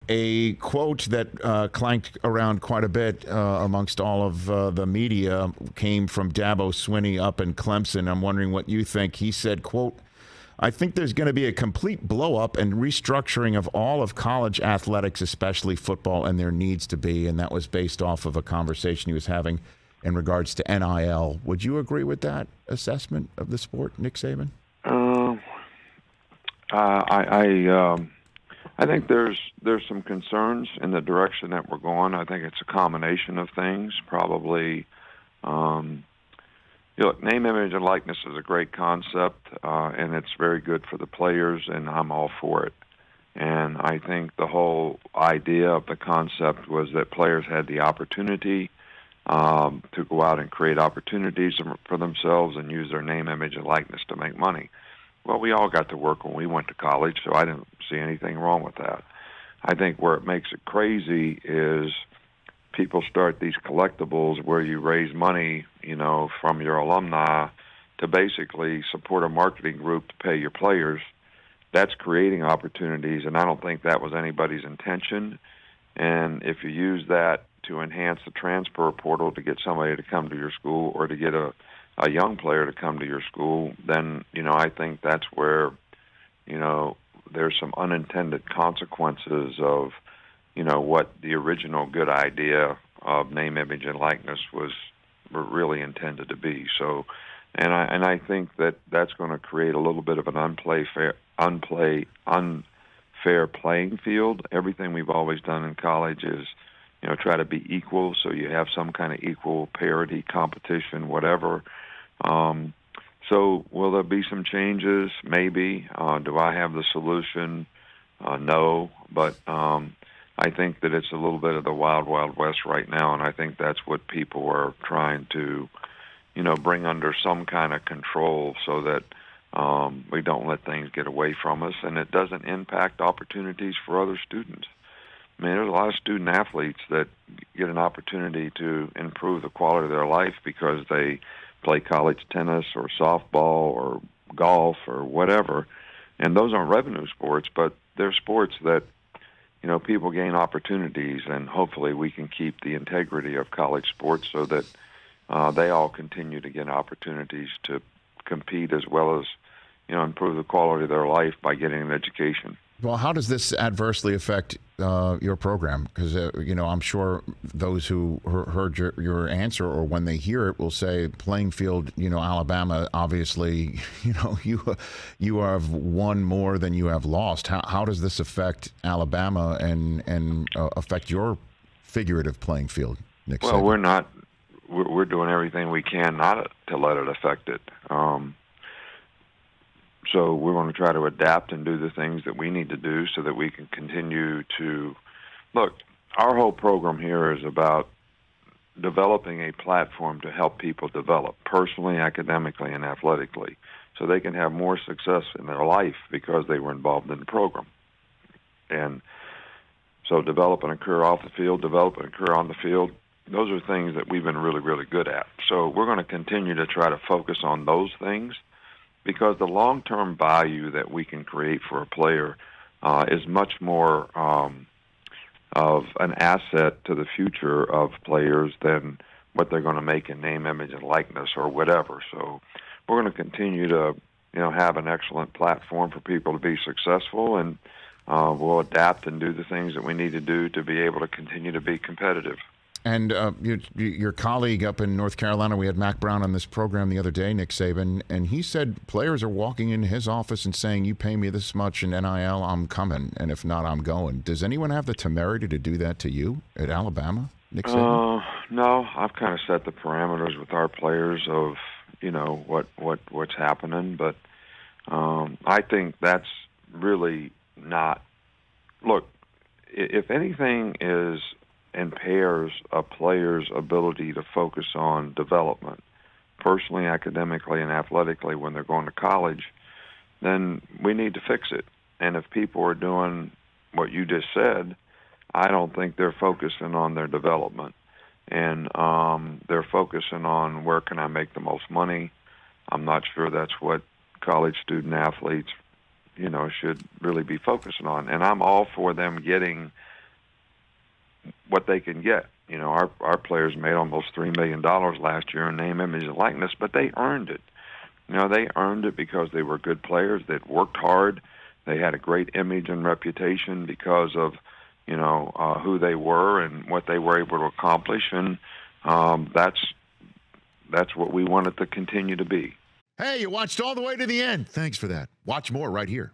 A quote that clanked around quite a bit amongst all of the media came from Dabo Swinney up in Clemson. I'm wondering what you think. He said, quote, "I think there's going to be a complete blow-up and restructuring of all of college athletics, especially football, and there needs to be." And that was based off of a conversation he was having in regards to NIL. Would you agree with that assessment of the sport, Nick Saban? I think there's some concerns in the direction that we're going. I think it's a combination of things. Probably, look, name, image, and likeness is a great concept, and it's very good for the players, and I'm all for it. And I think the whole idea of the concept was that players had the opportunity to go out and create opportunities for themselves and use their name, image, and likeness to make money. Well, we all got to work when we went to college, so I didn't see anything wrong with that. I think where it makes it crazy is people start these collectibles where you raise money, from your alumni to basically support a marketing group to pay your players. That's creating opportunities, and I don't think that was anybody's intention. And if you use that to enhance the transfer portal to get somebody to come to your school or to get a young player to come to your school, then, I think that's where, there's some unintended consequences of, what the original good idea of name, image, and likeness were really intended to be. So, and I think that's going to create a little bit of an unfair playing field. Everything we've always done in college is, try to be equal, so you have some kind of equal parity, competition, whatever. So will there be some changes? Maybe. Do I have the solution? No. But I think that it's a little bit of the wild, wild west right now, and I think that's what people are trying to, bring under some kind of control so that we don't let things get away from us, and it doesn't impact opportunities for other students. I mean, there's a lot of student athletes that get an opportunity to improve the quality of their life because they play college tennis or softball or golf or whatever. And those aren't revenue sports, but they're sports that, people gain opportunities, and hopefully we can keep the integrity of college sports so that they all continue to get opportunities to compete as well as, improve the quality of their life by getting an education. Well, how does this adversely affect your program? Because, I'm sure those who heard your answer or when they hear it will say playing field, Alabama, obviously, you have won more than you have lost. How does this affect Alabama and affect your figurative playing field, Nick? Well, Saban? We're doing everything we can not to let it affect it. So we're going to try to adapt and do the things that we need to do so that we can continue to look. Our whole program here is about developing a platform to help people develop personally, academically, and athletically so they can have more success in their life because they were involved in the program. And so developing a career off the field, developing a career on the field, those are things that we've been really, really good at. So we're going to continue to try to focus on those things, because the long-term value that we can create for a player is much more of an asset to the future of players than what they're going to make in name, image, and likeness or whatever. So we're going to continue to, have an excellent platform for people to be successful, and we'll adapt and do the things that we need to do to be able to continue to be competitive. And your colleague up in North Carolina, we had Mac Brown on this program the other day, Nick Saban, and he said players are walking into his office and saying, "You pay me this much in NIL, I'm coming, and if not, I'm going." Does anyone have the temerity to do that to you at Alabama, Nick Saban? No, I've kind of set the parameters with our players of, what's happening, but I think that's really not. Look, if anything impairs a player's ability to focus on development, personally, academically, and athletically when they're going to college, then we need to fix it. And if people are doing what you just said, I don't think they're focusing on their development. And they're focusing on where can I make the most money. I'm not sure that's what college student athletes, should really be focusing on. And I'm all for them getting what they can get. You know, our players made almost $3 million last year in name, image, and likeness, but they earned it. You know, they earned it because they were good players that worked hard. They had a great image and reputation because of, you know, who they were and what they were able to accomplish, and that's what we want it to continue to be. Hey, you watched all the way to the end. Thanks for that. Watch more right here.